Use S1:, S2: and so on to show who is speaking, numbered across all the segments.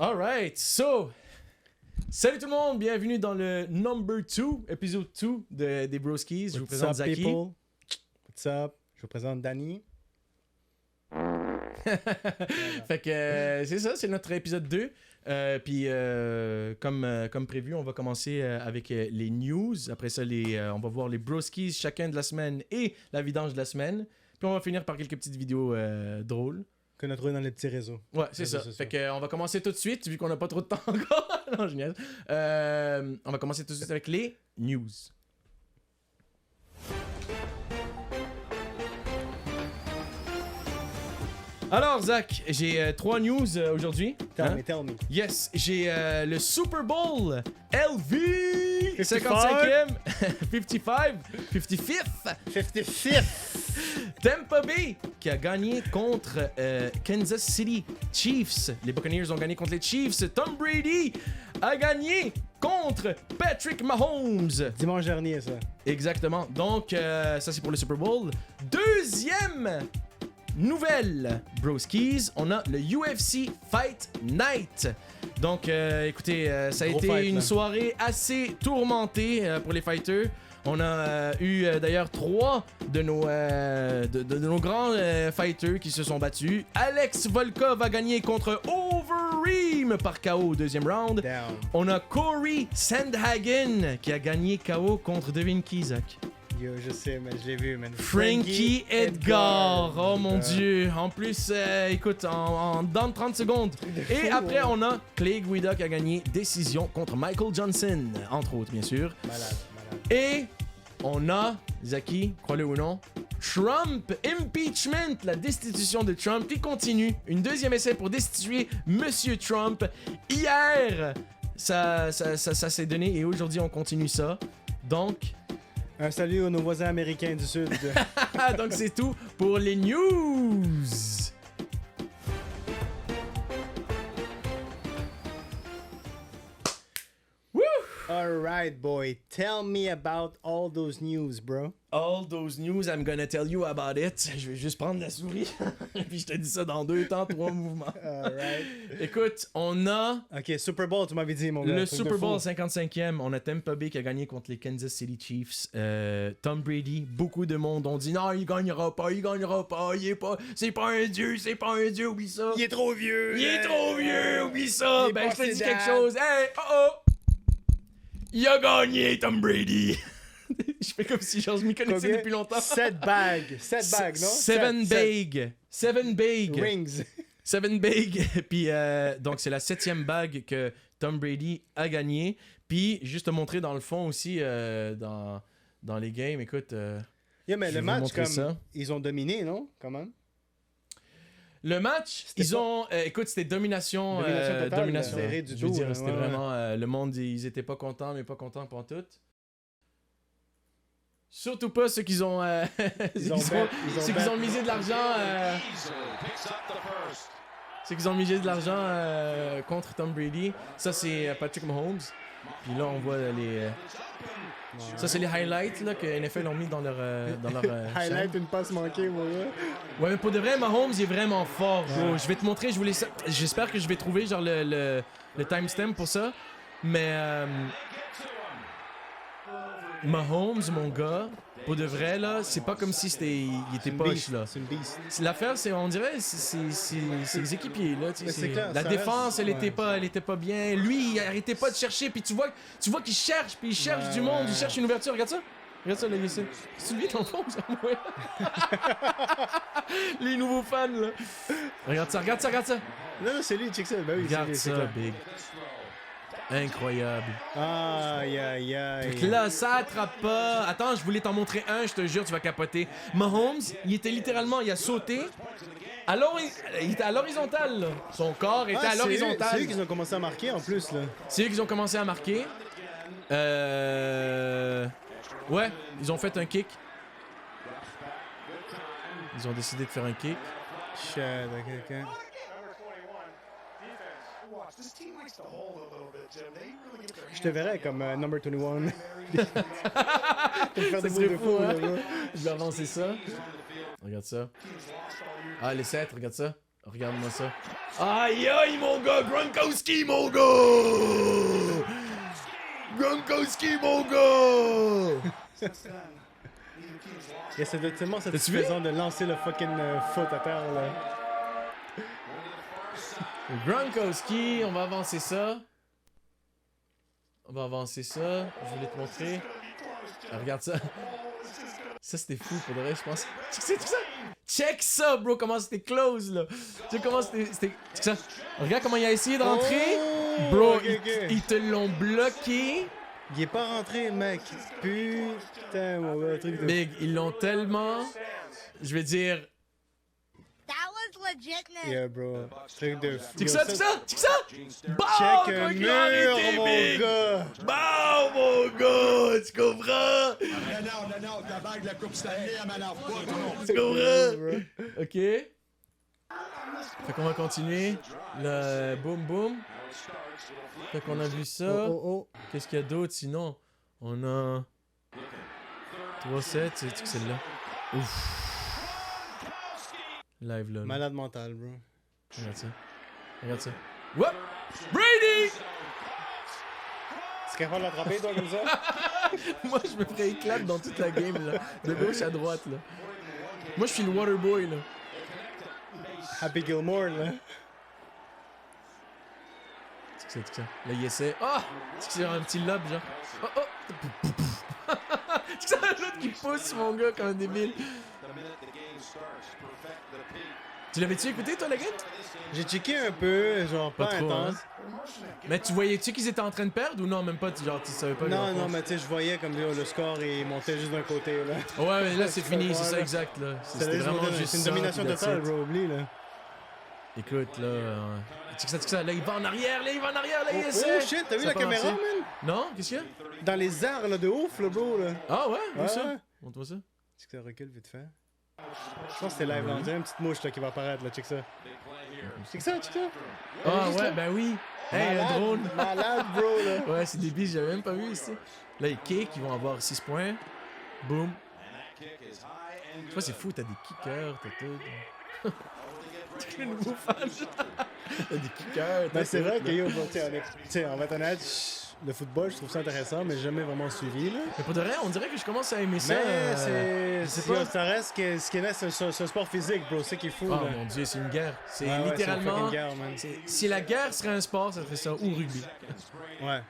S1: Alright, so, salut tout le monde, bienvenue dans le number 2, épisode 2 des Broskies. Je vous présente Zaki.
S2: People? What's up? Je vous présente Danny.
S1: Fait que c'est ça, c'est notre épisode 2. Puis comme prévu, on va commencer avec les news. Après ça, on va voir les Broskies chacun de la semaine et la vidange de la semaine. Puis on va finir par quelques petites vidéos drôles.
S2: Qu'on a trouvé dans les petits réseaux.
S1: Ouais, c'est ça. Fait que on va commencer tout de suite, vu qu'on n'a pas trop de temps encore. Non, génial. On va commencer tout de suite avec les news. Alors, Zach, j'ai 3 news aujourd'hui.
S2: Tell me.
S1: Yes, j'ai le Super Bowl LV 55e, 55th Tampa Bay qui a gagné contre Kansas City Chiefs. Les Buccaneers ont gagné contre les Chiefs. Tom Brady a gagné contre Patrick Mahomes.
S2: Dimanche dernier, ça.
S1: Exactement. Donc, ça c'est pour le Super Bowl. Deuxième nouvelle Broskies, on a le UFC Fight Night. Donc, écoutez, ça a été une soirée assez tourmentée pour les fighters. On a eu d'ailleurs 3 de nos grands fighters qui se sont battus. Alex Volkov a gagné contre Overeem par KO au deuxième round.
S2: Down.
S1: On a Corey Sandhagen qui a gagné KO contre Devin Kizak.
S2: Yo, je sais, man, je l'ai vu, man.
S1: Frankie Edgar. Oh mon dieu. En plus, écoute, dans 30 secondes. Et après, on a Clay Guida qui a gagné décision contre Michael Johnson, entre autres, bien sûr.
S2: Malade.
S1: Et on a, Zaki, crois-le ou non, Trump impeachment, la destitution de Trump qui continue. Une deuxième essai pour destituer Monsieur Trump. Hier, ça s'est donné et aujourd'hui, on continue ça. Donc...
S2: Un salut à nos voisins américains du Sud.
S1: Donc c'est tout pour les news. Woo!
S2: Alright, boy. Tell me about all those news, bro.
S1: All those news, I'm gonna tell you about it. Je vais juste prendre la souris. Puis je te dis ça dans 2 temps, 3 mouvements.
S2: Alright.
S1: Écoute, on a...
S2: Ok, Super Bowl, tu m'avais dit, mon gars.
S1: Le Super Bowl 55e, on a Tampa Bay qui a gagné contre les Kansas City Chiefs. Tom Brady, beaucoup de monde ont dit non, il gagnera pas, c'est pas un dieu, oublie ça.
S2: Il est trop vieux.
S1: Oublie ça.
S2: Il est
S1: Ben,
S2: pas
S1: je te dis
S2: ses
S1: quelque
S2: dates.
S1: chose. Hey, il a gagné, Tom Brady. Je fais comme si je m'y connaissais depuis longtemps.
S2: 7 bags, non?
S1: 7 big.
S2: Rings.
S1: 7 big. Puis, donc, c'est la 7e bague que Tom Brady a gagné. Puis, juste te montrer dans le fond aussi, dans les games, écoute.
S2: Yeah, mais
S1: je
S2: le
S1: vais vous
S2: match,
S1: montrer
S2: comme,
S1: ça.
S2: ils ont dominé, non? Comment?
S1: Le match, écoute, c'était domination.
S2: Totale, serré du
S1: Je veux
S2: tout,
S1: dire,
S2: là,
S1: c'était
S2: ouais.
S1: vraiment. Le monde, ils étaient pas contents, mais pas contents pour tout. Surtout pas ceux qui ont, ceux qui ont misé de l'argent. Ceux qui ont misé de l'argent contre Tom Brady. Ça, c'est Patrick Mahomes. Puis là, on voit les. Ça, c'est les highlights là, que NFL ont mis dans leur.
S2: Highlight une passe manquée, mon gars.
S1: Ouais, mais pour de vrai, Mahomes il est vraiment fort, bro. Je vais te montrer, j'espère que je vais trouver genre le timestamp pour ça. Mais Mahomes, mon gars, pour de vrai, là, c'est pas comme si il était poche, là.
S2: C'est une beast.
S1: L'affaire, c'est, on dirait, c'est les équipiers, là. Tu sais,
S2: c'est clair,
S1: la
S2: ça
S1: défense,
S2: reste-
S1: elle était pas bien. Lui, il arrêtait pas de chercher, puis tu vois qu'il cherche, puis il cherche du monde, il cherche une ouverture. Regarde ça, là, ici. C'est lui, dans le fond, ça, ouais. Les nouveaux fans, là. Regarde ça.
S2: Non, c'est lui, check ça. Ben oui,
S1: Regarde
S2: c'est
S1: ça,
S2: clair.
S1: big. Incroyable.
S2: Aïe.
S1: Fait que là, ça attrape pas. Attends, je voulais t'en montrer un, je te jure, tu vas capoter. Mahomes, il était littéralement, il a sauté. Alors, il était à l'horizontale, là. Son corps était à l'horizontale.
S2: C'est eux qui ont commencé à marquer en plus, là.
S1: C'est eux qui ont commencé à marquer. Ouais, ils ont fait un kick. Ils ont décidé de faire un kick.
S2: Shit, ok. Je te verrais comme number 21. Faire
S1: Ça
S2: des
S1: serait
S2: moves de
S1: fou,
S2: fou,
S1: hein?
S2: là.
S1: Je vais avancer ça. Regarde ça. Ah, les 7, regarde ça. Regarde-moi ça. Aïe aïe mon gars, Gronkowski mon gars! Gronkowski mon gars!
S2: Et c'est tellement
S1: T'as-tu
S2: satisfaisant de lancer le fucking foot à terre là.
S1: Gronkowski, on va avancer ça. On va avancer ça. Je voulais te montrer. Ah, regarde ça. Ça c'était fou pour de vrai, je pense. Check ça! Check ça, bro, comment c'était close là. Tu sais comment c'était. Check ça. Regarde comment il a essayé d'entrer.
S2: Oh,
S1: Bro,
S2: ok, ok.
S1: ils te l'ont bloqué.
S2: Il est pas rentré, mec. Putain, mon gars, truc de.
S1: Big, ils l'ont tellement. Je vais dire.
S3: That was legitness.
S2: Yeah, bro. Truc de fou.
S1: Check ça, check ça, check ça! Bah,
S2: Check un
S1: il a
S2: mur,
S1: arrêté,
S2: mon
S1: Big!
S2: gars.
S1: Bah, mon gars, tu comprends?
S4: Non, la bague de la Coupe Stanley à Malarpois, tout le monde.
S1: Tu comprends? Ok. Fait qu'on va continuer. Le boum boum. Fait qu'on a vu ça.
S2: Oh, oh,
S1: Qu'est-ce qu'il y a d'autre sinon? On a 3-7, c'est celle-là. Ouf. Live là.
S2: oh. Malade mental, bro.
S1: Regarde ça. Regarde ça. Whoop! Brady!
S2: C'est capable de l'attraper, toi, comme ça?
S1: Moi, je me ferais éclate dans toute la game, là. De gauche à droite, là. Moi, je suis le Waterboy, là.
S2: Happy Gilmore, là.
S1: C'est ça. Là, il essaie. Ah! C'est un petit lob, genre. Oh, oh! C'est ça, l'autre qui pousse, mon gars, comme un débile. Tu l'avais-tu écouté, toi, la game?
S2: J'ai checké un peu, genre pas,
S1: Pas trop,
S2: intense.
S1: Mais tu voyais-tu qu'ils étaient en train de perdre ou non, même pas? Genre, tu savais pas?
S2: Non,
S1: grand
S2: non,
S1: chose?
S2: mais tu sais, je voyais comme le score il montait juste d'un côté, là.
S1: Ouais, mais là, c'est fini, c'est
S2: Ouais,
S1: ça,
S2: là.
S1: exact, là.
S2: C'est
S1: C'était vraiment juste
S2: une
S1: ça,
S2: domination
S1: puis that's
S2: totale,
S1: it.
S2: bro, oublie, là.
S1: Écoute, là. Check ça, là, il va en arrière, là, il
S2: Oh,
S1: essaie.
S2: oh shit, t'as vu
S1: Ça
S2: la
S1: a pas
S2: caméra,
S1: lancé.
S2: man?
S1: Non, qu'est-ce qu'il y a?
S2: Dans les airs, là, de ouf, là, bro, là.
S1: Ah ouais, où
S2: Ouais,
S1: ça?
S2: ouais.
S1: Montre-moi ça.
S2: Est-ce que ça recule vite fait? Je pense que c'est live, là. On dirait une petite mouche, là, qui va apparaître, là. Check ça. Check ça, check ça.
S1: Ah
S2: juste
S1: ouais,
S2: là.
S1: ben oui. Hey, un
S2: Malade,
S1: drone.
S2: malade, bro, là.
S1: Ouais, c'est débile, j'avais même pas vu ici. Là, ils kick, ils vont avoir 6 points. Boum. Tu vois, c'est fou, t'as des kickers, t'as tout. T'es le nouveau fan. T'as des kickers.
S2: Ben, c'est vrai que,
S1: tout, là.
S2: yo, bro, tu sais, on va être honnête, le football, je trouve ça intéressant, mais j'ai jamais vraiment suivi, là.
S1: Mais pour de vrai, on dirait que je commence à aimer ça.
S2: Mais
S1: je sais
S2: c'est.
S1: pas.
S2: Ça reste que ce qui est là, c'est un sport physique, bro. C'est qui est fou,
S1: Oh
S2: là.
S1: mon dieu, c'est une guerre. C'est
S2: Ouais, ouais, c'est une
S1: littéralement.
S2: fucking guerre, man.
S1: Si la guerre serait un sport, ça serait ça, ou rugby.
S2: Ouais.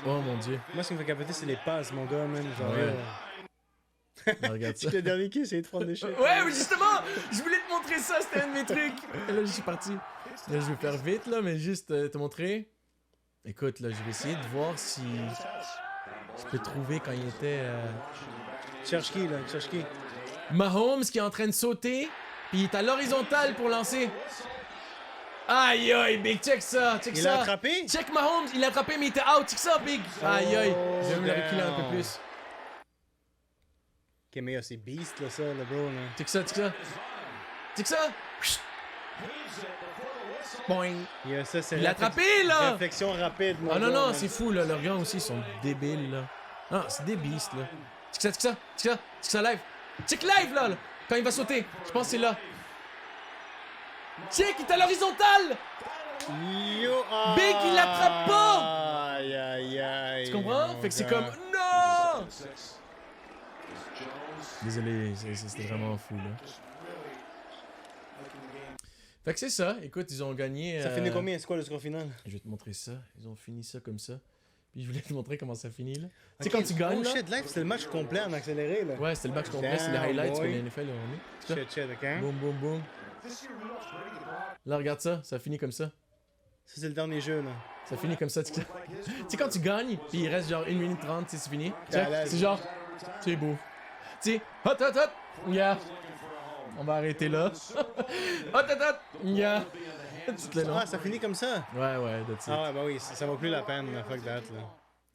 S1: Oh mon dieu.
S2: Moi, ce qui me fait capoter, c'est les passes, mon gars, man. Genre,
S1: Ouais. Ah, regarde ça.
S2: c'est le dernier qui essaie de prendre des shit.
S1: Ouais, mais justement, je voulais te montrer ça, c'était un de mes trucs. Et là, je suis parti. Là, je vais faire vite, là, mais juste te montrer. Écoute, là, je vais essayer de voir si je peux trouver quand il était.
S2: Cherche qui, là? Cherche qui?
S1: Mahomes qui est en train de sauter, puis il est à l'horizontale pour lancer. Aïe aïe, Big, check ça, check
S2: Il
S1: ça.
S2: l'a attrapé?
S1: Check Mahomes, il l'a attrapé, mais il était out, check ça, Big. Aïe aïe, je vais me le reculer un peu
S2: damn.
S1: plus.
S2: Ok, mais c'est beast, là, ça, là, bro, là.
S1: Check ça, check ça. Check ça. Boing.
S2: Yeah, ça, c'est
S1: Il l'a attrapé, là.
S2: réflexion rapide, mon
S1: Ah non,
S2: gars,
S1: non,
S2: man.
S1: c'est fou, là. Leurs gars aussi sont débiles, là. Non, c'est des beasts, là. Check ça, check ça, check ça, check ça live. Check live, là, quand il va sauter. Je pense que c'est là. Check, il est à l'horizontale.
S2: Yo, ah,
S1: Big, il l'attrape pas.
S2: Aïe, aïe, aïe.
S1: Tu comprends?
S2: mon
S1: Fait que c'est
S2: gars.
S1: comme... Non! Désolé, c'était vraiment fou, là. Fait que c'est ça. Écoute, ils ont gagné...
S2: Ça finit combien? C'est quoi le score final?
S1: Je vais te montrer ça. Ils ont fini ça comme ça. Puis je voulais te montrer comment ça finit, là. Tu sais, quand tu gagnes,
S2: Oh
S1: là...
S2: shit, live, c'était le match complet en accéléré, là.
S1: Ouais, c'était le match complet, c'est les
S2: Damn,
S1: highlights que
S2: boy.
S1: les NFL ont mis. Ça.
S2: Shit, shit, ok.
S1: Boum, boum, boum. Là, regarde ça, ça finit comme ça.
S2: Ça, c'est le dernier jeu, là.
S1: Ça finit comme ça. Tu sais, quand tu gagnes, puis il reste genre 1 minute 30, c'est fini. Check,
S2: Malade.
S1: c'est genre, c'est beau. Tu sais, hot, hot, hot, yeah. On va arrêter là. Hot, hot, hot, yeah. Tout le long.
S2: Ah, ça finit comme ça?
S1: Ouais, ouais, that's it.
S2: Ah ouais, bah oui, ça vaut plus la peine, là. Fuck that, là.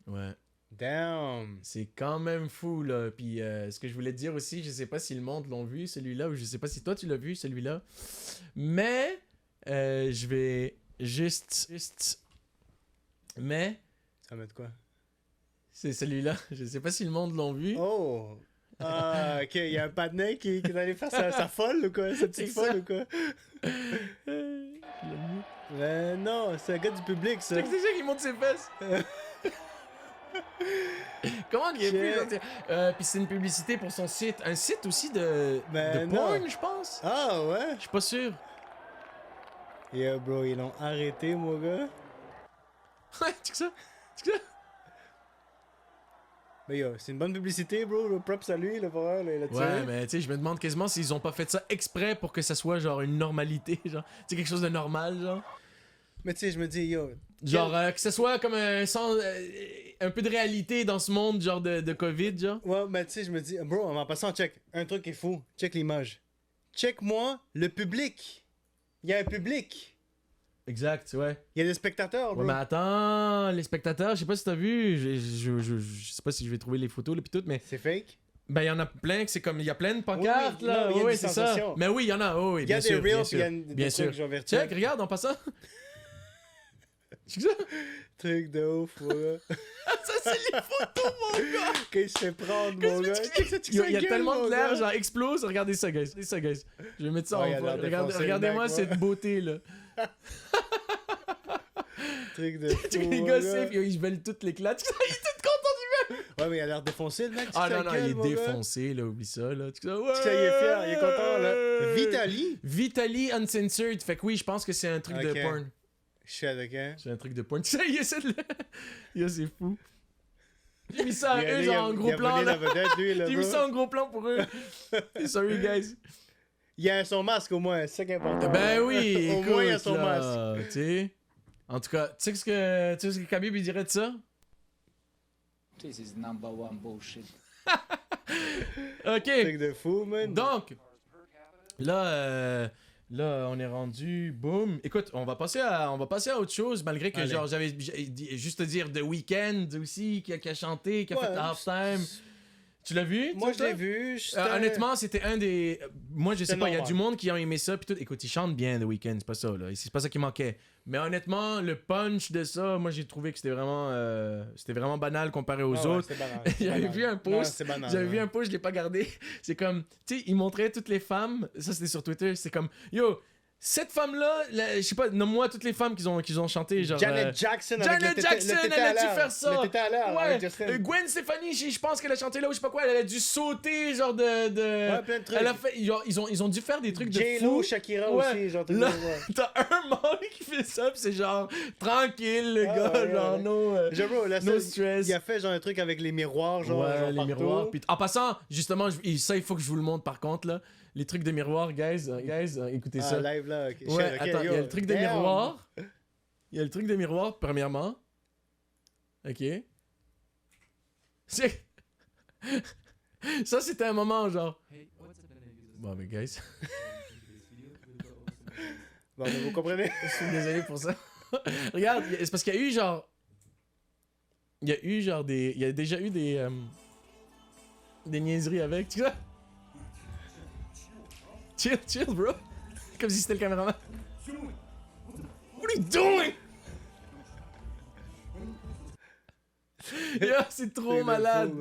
S1: Ouais.
S2: Damn.
S1: C'est quand même fou, là. Puis ce que je voulais te dire aussi, je sais pas si le monde l'ont vu, celui-là, ou je sais pas si toi tu l'as vu, celui-là. Mais, je vais juste... Mais,
S2: Ça va mettre quoi?
S1: c'est celui-là. Je sais pas si le monde l'ont vu.
S2: Oh! Ah, ok, il y a un patinet qui est allé faire sa folle ou quoi? Sa petite
S1: C'est ça.
S2: folle ou quoi? Non, c'est un gars du public, ça.
S1: C'est ça qui monte ses fesses. Comment il est plus puis c'est une publicité pour son site. Un site aussi de porn, je pense.
S2: Ah ouais?
S1: Je suis pas sûr.
S2: Yeah, bro, ils l'ont arrêté, mon gars.
S1: Ouais, tu sais ça?
S2: Mais yo, c'est une bonne publicité, bro. Le props à lui, le voir, il a tiré.
S1: Ouais, mais tu sais, je me demande quasiment s'ils ont pas fait ça exprès pour que ça soit genre une normalité, genre. Tu sais, quelque chose de normal, genre.
S2: Mais tu sais, je me dis, yo.
S1: Genre, que ce soit comme un peu de réalité dans ce monde, genre de COVID, genre.
S2: Ouais, mais tu sais, je me dis, bro, en passant, check. Un truc est fou. Check l'image. Check-moi le public. Il y a un public.
S1: Exact, ouais.
S2: Il y a des spectateurs, bro.
S1: Ouais, mais attends, les spectateurs, je sais pas si t'as vu, je sais pas si je vais trouver les photos, là, pis tout, mais.
S2: C'est fake?
S1: Ben, il y en a plein que c'est comme. Il y a plein de pancartes,
S2: Oui,
S1: là.
S2: non, il y a
S1: Oui,
S2: des
S1: c'est ça.
S2: sensations.
S1: Mais oui, il y en a, oui,
S2: Il y a
S1: bien
S2: des
S1: sûr.
S2: reels,
S1: Bien
S2: puis il y a
S1: sûr.
S2: des
S1: Bien
S2: trucs
S1: sûr.
S2: genre virtuels.
S1: Check, regarde en passant. C'est ça?
S2: Truc de ouf, mon gars.
S1: Ça, c'est les photos, mon gars!
S2: Quand il se fait prendre, mon gars.
S1: Il y a tellement de l'air, genre explose. Regardez ça, guys. Regardez ça, guys. Je vais mettre ça
S2: Ouais, il a
S1: en
S2: l'air défoncé,
S1: regardez-moi
S2: le mec,
S1: cette beauté, là.
S2: Truc de fou,
S1: Les
S2: mon
S1: gars,
S2: gars.
S1: safe, ils veulent toute l'éclat. Il est tout content.
S2: Ouais, mais il a l'air défoncé, le mec.
S1: Ah
S2: tu
S1: non,
S2: sais
S1: non,
S2: quel,
S1: il est
S2: mon gars?
S1: défoncé, là. Oublie ça, là. Ouais.
S2: Ça, il est fier, il est content, là. Vitali?
S1: Vitali Uncensored. Fait que oui, je pense que c'est un truc de
S2: Ok.
S1: porn.
S2: Shit, ok.
S1: C'est un truc de porn. Tu sais, il essaie de le. Yo, c'est fou. J'ai mis ça à eux,
S2: Il
S1: genre en
S2: a
S1: gros plan,
S2: volé
S1: là.
S2: la vedette, lui, là,
S1: J'ai mis
S2: bro.
S1: ça en gros plan pour eux. Sorry, guys.
S2: Il a son masque, au moins, c'est ça qui est important.
S1: Ben oui,
S2: Au
S1: écoute,
S2: moins, il a son
S1: là, tu sais. En tout cas, tu sais ce que Khabib il dirait de ça?
S5: This is number one bullshit.
S1: Ok.
S2: Truc de fou, man.
S1: Donc, là, on est rendu, boum. Écoute, on va passer à autre chose, malgré que,
S2: Allez.
S1: genre, j'avais juste te dire The Weeknd aussi, qui a chanté, qui a fait halftime. Tu l'as vu?
S2: Moi,
S1: toi,
S2: je l'ai
S1: toi?
S2: vu.
S1: Honnêtement, c'était un des. Moi, je sais
S2: C'était
S1: pas, il y a
S2: normal.
S1: du monde qui a aimé ça. Puis tout. Écoute, il chante bien The Weeknd, c'est pas ça, là. C'est pas ça qui manquait. Mais honnêtement, le punch de ça, moi, j'ai trouvé que c'était vraiment banal comparé aux autres. J'avais vu un post. J'avais vu un post, je l'ai pas gardé. C'est comme, tu sais, il montrait toutes les femmes. Ça, c'était sur Twitter. C'est comme, yo, cette femme-là, je sais pas, nomme-moi toutes les femmes qui ont chanté. Genre,
S2: Janet Jackson,
S1: Janet Jackson, elle a dû faire ça.
S2: Le tété à l'air,
S1: Ouais.
S2: avec Justin.
S1: Gwen Stefani, je pense qu'elle a chanté là ou je sais pas quoi, elle a dû sauter genre de.
S2: Ouais, plein de trucs.
S1: Elle a fait, genre, ils ont dû faire des trucs de
S2: J-Lo,
S1: fou.
S2: Shakira
S1: Ouais.
S2: aussi, genre.
S1: Là, t'as un mort qui fait ça, pis c'est genre tranquille, le
S2: Ah,
S1: gars,
S2: ouais,
S1: genre
S2: ouais.
S1: no.
S2: Bro, là,
S1: No
S2: ça,
S1: stress.
S2: il a fait genre un truc avec les miroirs, genre.
S1: Ouais,
S2: genre
S1: les
S2: partout.
S1: miroirs. Puis en passant, justement, ça il faut que je vous le montre par contre là, les trucs de miroirs, guys, écoutez
S2: Ah,
S1: ça.
S2: live là, ok.
S1: Ouais,
S2: Shit, ok,
S1: attends, il y a
S2: yo,
S1: le truc de
S2: damn.
S1: miroir. Il y a le truc de miroir, premièrement. Ok. C'est. Ça, c'était un moment, genre. Bon, mais, guys,
S2: Bon, mais vous comprenez?
S1: je suis désolé pour ça. Regarde, c'est parce qu'il y a eu, genre. Il y a eu, genre, des. Il y a déjà eu des. Des niaiseries avec, tu vois. Chill, bro. Comme si c'était le caméraman. What are you doing? Yo, c'est trop malade.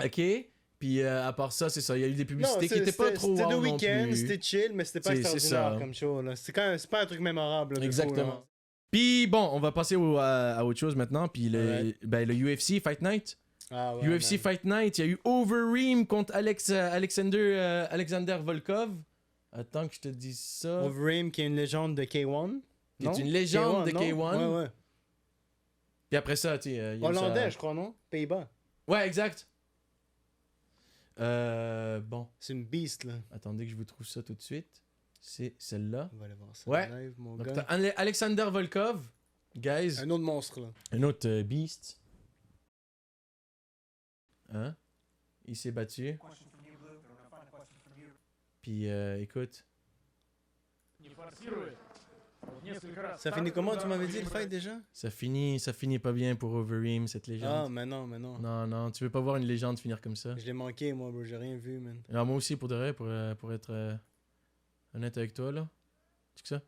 S1: Ok. Puis à part ça, c'est ça. Il y a eu des publicités qui étaient pas trop
S2: C'était
S1: wow
S2: The
S1: non
S2: Weeknd,
S1: plus.
S2: c'était chill, mais c'était pas
S1: C'est
S2: extraordinaire
S1: ça.
S2: comme show, là. C'est pas un truc mémorable. là, de fou,
S1: Exactement.
S2: là.
S1: Puis bon, on va passer à autre chose maintenant. Puis le UFC Fight Night.
S2: Ah, ouais,
S1: UFC
S2: man.
S1: Fight Night. Il y a eu Overeem contre Alexander Volkov. Attends que je te dise ça.
S2: Overeem, qui est une légende de K1.
S1: Qui est
S2: Non?
S1: une légende de
S2: non?
S1: K1.
S2: Ouais, ouais.
S1: Puis après ça, tu sais. il y a eu
S2: Hollandais,
S1: ça-
S2: je crois, non? Pays-Bas.
S1: Ouais, exact. Bon.
S2: C'est une beast, là.
S1: Attendez que je vous trouve ça tout de suite. C'est celle-là.
S2: On va aller voir ça
S1: Ouais.
S2: live, mon
S1: Donc,
S2: gars.
S1: t'as Alexander Volkov, guys,
S2: Un autre monstre, là.
S1: un autre beast. Hein? Il s'est battu. Puis, écoute.
S2: Ça finit comment, tu m'avais dit, le fight, déjà?
S1: Ça finit pas bien pour Overeem, cette
S2: Ah,
S1: légende.
S2: mais non, mais non.
S1: Non, tu veux pas voir une légende finir comme ça.
S2: Je l'ai manqué, moi, bro. J'ai rien vu, man.
S1: Alors, moi aussi, pour de vrai, pour être honnête avec toi, là. Tu sais ça?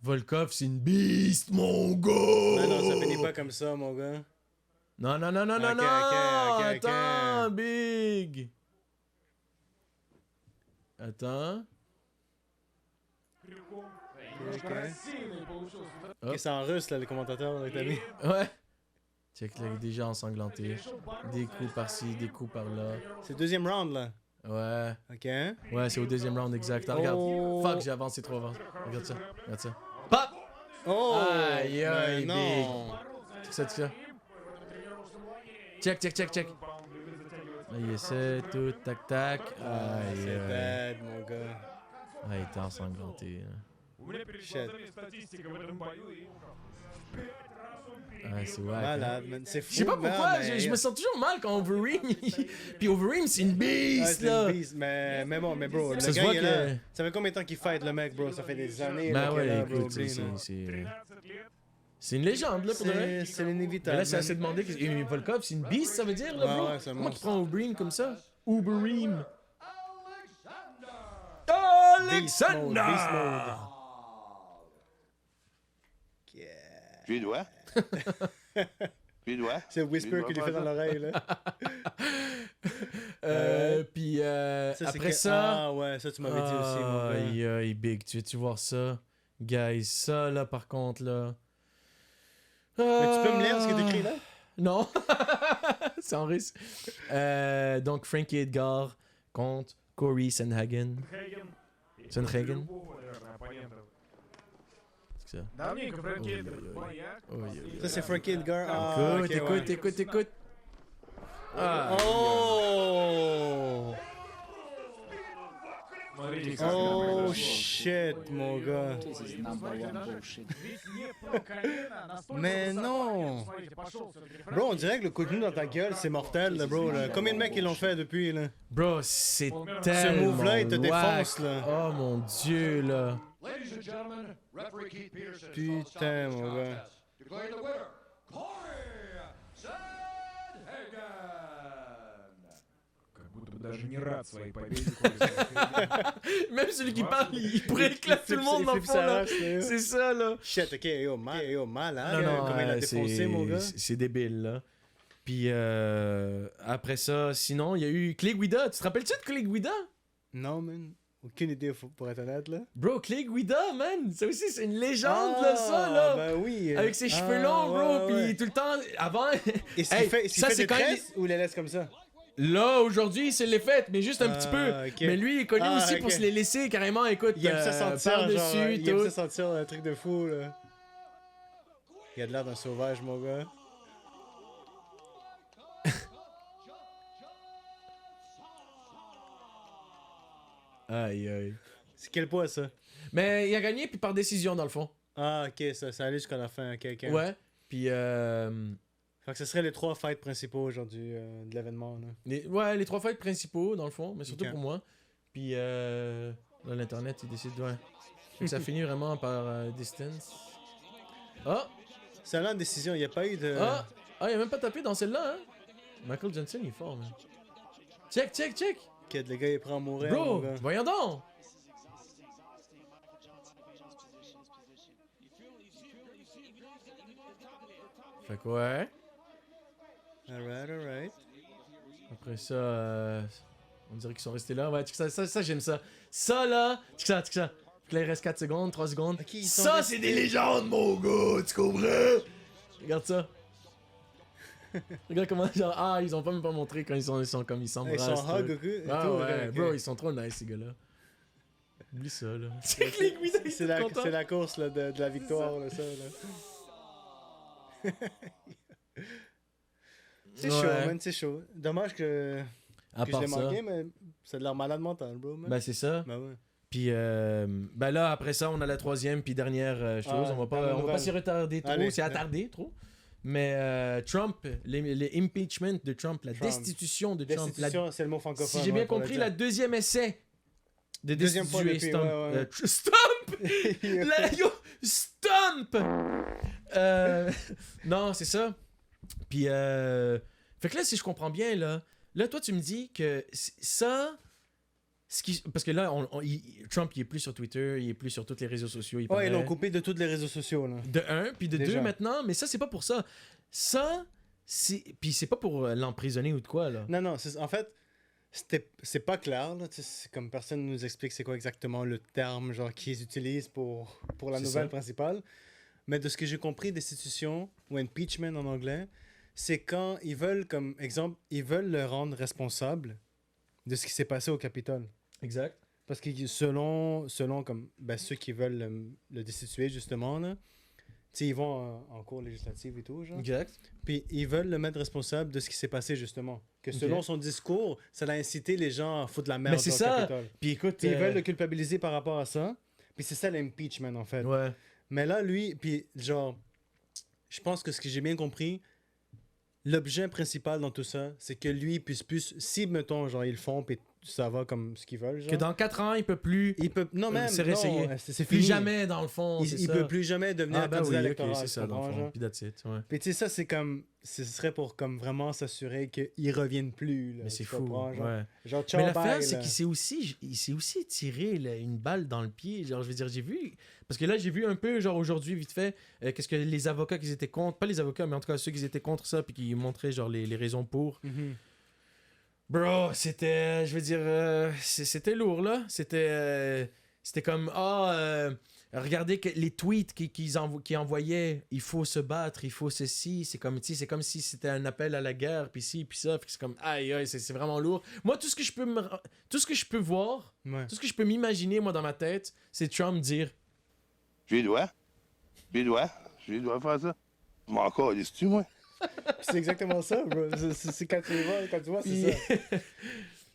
S1: Volkov, c'est une beast, mon gars!
S2: Mais non, ça finit pas comme ça, mon gars.
S1: Non,
S2: Ok,
S1: non,
S2: ok,
S1: attends, Big!
S2: Ok, c'est en russe, là, le commentateur, là, que t'as mis.
S1: Ouais. Check là, déjà ensanglanté. Des coups par-ci, des coups par-là.
S2: C'est le deuxième round, là.
S1: Ouais.
S2: Ok. Hein?
S1: Ouais, c'est au deuxième round exact. Ah, regarde.
S2: Oh.
S1: Fuck, j'ai avancé trop avant. Regarde ça. Regarde ça. Pop!
S2: Oh!
S1: Aïe, aïe,
S2: Ben non!
S1: Check ça, check ça. Check, check, check, check. Là, il essaie, tout, tac, tac.
S2: Ah,
S1: Aïe,
S2: c'est
S1: aïe.
S2: bad, mon gars.
S1: Ah, il était ensanglanté. Là.
S2: Shit.
S1: Ah, c'est wack. hein.
S2: Malade, man. C'est fou.
S1: Je sais pas
S2: man,
S1: pourquoi,
S2: mais-
S1: je me sens toujours mal quand Overeem. Puis Overeem, c'est une
S2: Ah,
S1: beast,
S2: c'est
S1: là.
S2: une beast, mais bon, mais bro, le
S1: Ça se
S2: gars,
S1: voit
S2: il est
S1: que-
S2: là. Ça fait combien de temps qu'il fight, le mec, bro? Ça fait des années,
S1: Ben
S2: là, qu'il est
S1: ouais,
S2: là, bro.
S1: écoute,
S2: Oublie, là.
S1: c'est une légende, là, pour de vrai.
S2: C'est
S1: Mais
S2: l'inévitable.
S1: là, c'est
S2: man.
S1: assez demandé. Et Volkov, c'est une beast, ça veut dire, là,
S2: Ouais,
S1: bro?
S2: ouais, c'est un
S1: Comment
S2: monstre.
S1: tu prends Overeem comme ça? Ubereem.
S2: Beast mode,
S1: Alexander!
S2: beast mode. Yeah.
S6: Puis doigt. Puis doigt.
S2: C'est le whisper qu'il lui fait dans l'oreille, là.
S1: Puis
S2: Ça, c'est
S1: après
S2: que-
S1: ça...
S2: Ah ouais, ça tu m'avais dit aussi, mon gars.
S1: Aïe, aïe, big. Tu veux-tu voir ça? Guys, ça, là, par contre, là...
S2: Mais tu peux me lire ce que t'écris là?
S1: Non. C'est en russe. Donc, Frankie Edgar contre Corey Sanhagen. Sanhagen? C'est ça.
S7: Давненько Фрэнки
S1: Ой,
S7: Эдгар.
S1: ой, ой.
S7: Маньяк.
S1: Ой, ой,
S2: Ça
S1: ой.
S2: c'est Frankie Edgar. Ah,
S1: Écoute,
S2: ok,
S1: écoute,
S2: ouais.
S1: écoute, écoute. Ah,
S2: Oh!
S7: Смотрите, как
S2: Oh
S7: это произошло.
S2: shit, mon gars.
S5: This is number one bullshit.
S7: Ведь не про колено, настолько
S2: Mais
S7: высоко.
S2: non.
S7: Смотрите, пошел всё-таки
S2: Bro, on dirait que le coup de genou dans ta gueule, c'est mortel, là, bro. Là. Combien de mecs ils l'ont fait depuis, là?
S1: bro, c'est tellement
S2: move-là, il te défonce,
S1: whack.
S2: là.
S1: Oh mon dieu, là.
S4: Ladies and gentlemen, referee Keith Peterson has
S2: Putain,
S4: stopped this
S2: mon gars.
S4: contest, declaring the winner, Corey Sandhagen.
S7: Как будто бы даже не рад своей победе. Корey.
S1: Même celui qui parle, il pourrait éclater tout le monde dans le fond, là. C'est ça, là.
S2: Shit, ok, yo, mal, hein?
S1: Non, non,
S2: Comment il a
S1: c'est-
S2: défoncé, mon gars?
S1: c'est débile, là. Puis après ça, sinon, il y a eu Clay Guida. Tu te rappelles-tu de Clay Guida?
S2: Non, man. Aucune idée, pour être honnête, là.
S1: Bro, Clay Guida, man. Ça aussi, c'est une légende, là, ça, là.
S2: Ben oui.
S1: Avec ses cheveux longs, bro.
S2: ouais,
S1: Puis
S2: ouais.
S1: tout le temps, avant.
S2: Est-ce qu'il
S1: Hey,
S2: fait, est-ce qu'il
S1: ça,
S2: fait
S1: c'est
S2: des
S1: quand il-
S2: tresses ou il les laisse comme ça?
S1: Là, aujourd'hui, il se l'est fait, mais juste un petit peu.
S2: Ok.
S1: Mais lui, il est connu
S2: Ah,
S1: aussi
S2: ok.
S1: pour se les laisser carrément, écoute,
S2: Il aime ça sentir,
S1: par-dessus,
S2: genre, il aime
S1: tout.
S2: ça sentir un truc de fou, là. Il a de l'air d'un sauvage, mon gars.
S1: Aïe, aïe.
S2: C'est quel poids, ça?
S1: Mais il a gagné, puis par décision, dans le fond.
S2: Ah, ok, ça allait jusqu'à la fin, ok, ok.
S1: Ouais. Puis,
S2: Fait que ce serait les 3 fights principaux aujourd'hui de l'événement, là.
S1: les 3 fights principaux, dans le fond, mais surtout
S2: Ok.
S1: pour moi. Puis, là, l'Internet, il décide, ouais. Fait que ça finit vraiment par distance. Ah!
S2: C'est là en décision, il n'y a pas eu de...
S1: Ah! Ah, il a même pas tapé dans celle-là, hein? Michael Johnson, il est fort, man. Check, check, check!
S2: Ok, le gars, il prend à mourir, mon
S1: Bro,
S2: gars.
S1: voyons donc! Fait que ouais.
S2: Alright.
S1: Après ça, on dirait qu'ils sont restés là. Ouais, check ça j'aime ça. Ça là, check ça. Fait que là, il reste 4 secondes, 3 secondes.
S2: Ok, ils sont
S1: Ça,
S2: restés.
S1: c'est des légendes, mon gars, tu comprends? Regarde ça. Regarde comment, genre, ils ont pas même pas montré quand ils sont comme ils
S2: Ils
S1: s'embrassent.
S2: sont hug,
S1: tout.
S2: ok? et
S1: Ah
S2: tout,
S1: ouais,
S2: ok.
S1: bro, ils sont trop nice, ces gars-là. Oublie ça, là. C'est que les Guida, ils
S2: C'est
S1: sont contents.
S2: c'est la course là, de la victoire, là, ça, là. C'est chaud,
S1: Ouais.
S2: man, c'est chaud. Dommage que
S1: À
S2: je
S1: part
S2: l'ai
S1: ça.
S2: manqué, mais c'est de l'air malade mental, bro, man.
S1: Ben, c'est ça.
S2: Ben ouais.
S1: Puis ben là, après ça, on a la troisième puis dernière chose.
S2: Ah,
S1: on va
S2: dernière
S1: pas
S2: nouvelle.
S1: s'y retarder trop,
S2: Allez.
S1: c'est attardé trop. Mais Trump, les impeachment de Trump, la
S2: Trump.
S1: destitution de Trump,
S2: Destitution, c'est le mot francophone.
S1: si j'ai bien
S2: ouais, pour le
S1: compris,
S2: dire.
S1: la deuxième essai de
S2: Deuxième fois
S1: destituer
S2: depuis,
S1: Stump.
S2: ouais, ouais.
S1: Stump! Yo, Stump! Non, c'est ça. Puis, fait que là, si je comprends bien, là toi, tu me dis que ça... Parce que là, Trump, il est plus sur Twitter, il est plus sur tous les réseaux sociaux. Il
S2: Ouais,
S1: paraît.
S2: ils l'ont coupé de tous les réseaux sociaux, là.
S1: De un, puis de
S2: Déjà.
S1: deux maintenant. Mais ça, c'est pas pour ça. Ça, c'est... Puis c'est pas pour l'emprisonner ou de quoi, là.
S2: Non, en fait, c'est pas clair, là, tu sais, c'est comme personne nous explique c'est quoi exactement le terme genre qu'ils utilisent pour la
S1: C'est
S2: nouvelle
S1: ça.
S2: principale. Mais de ce que j'ai compris, destitution ou impeachment en anglais, c'est quand ils veulent, comme exemple, ils veulent le rendre responsable de ce qui s'est passé au Capitole.
S1: Exact.
S2: Parce que selon comme, ceux qui veulent le destituer, justement, là, tu sais, ils vont en cours législative et tout, genre.
S1: Exact.
S2: Puis ils veulent le mettre responsable de ce qui s'est passé, justement. Que selon son discours, ça a incité les gens à foutre la merde
S1: Mais c'est
S2: dans
S1: ça.
S2: le Capitole.
S1: Puis écoute.
S2: Puis ils veulent le culpabiliser par rapport à ça. Puis c'est ça l'impeachment, en fait.
S1: Ouais.
S2: Mais là, lui, puis genre, je pense que ce que j'ai bien compris, l'objet principal dans tout ça, c'est que lui puisse plus, si, mettons, genre, ils le font, puis ça va comme ce qu'ils veulent, genre.
S1: Que dans 4 ans, il peut plus.
S2: Il peut, non, même,
S1: se réessayer.
S2: non, c'est
S1: Plus
S2: fini.
S1: jamais, dans le fond. c'est
S2: Il
S1: ça.
S2: peut plus jamais devenir
S1: Ah, ben
S2: candidat
S1: oui, ok,
S2: électoral.
S1: c'est ça,
S2: tu
S1: dans le
S2: comprends,
S1: fond.
S2: genre?
S1: Puis that's it. Ouais.
S2: Puis tu sais, ça, c'est comme, ce serait pour comme vraiment s'assurer qu'ils reviennent plus, là.
S1: Mais c'est
S2: tu
S1: fou.
S2: comprends, genre,
S1: Ouais.
S2: genre ciao,
S1: Mais l'affaire,
S2: bye,
S1: c'est
S2: là.
S1: qu'il s'est aussi tiré là, une balle dans le pied. Genre, je veux dire, j'ai vu. Parce que là, j'ai vu un peu, genre, aujourd'hui, vite fait, qu'est-ce que les avocats qui étaient contre. Pas les avocats, mais en tout cas, ceux qui étaient contre ça, puis qui montraient, genre, les raisons pour.
S2: Mhm.
S1: Bro, c'était. Je veux dire. C'était lourd, là. C'était comme. Regardez les tweets qu'ils envoyaient. Il faut se battre, il faut ceci. C'est comme si c'était un appel à la guerre, puis ci, puis ça. Fait que c'est comme. Aïe, aïe, c'est vraiment lourd. Moi, tout ce que je peux voir,
S2: Ouais.
S1: tout ce que je peux m'imaginer, moi, dans ma tête, c'est Trump dire.
S6: Je lui dois. Je lui dois faire ça. Je m'en calisse-tu, moi?
S2: C'est exactement ça, bro. C'est quand tu vois, c'est ça.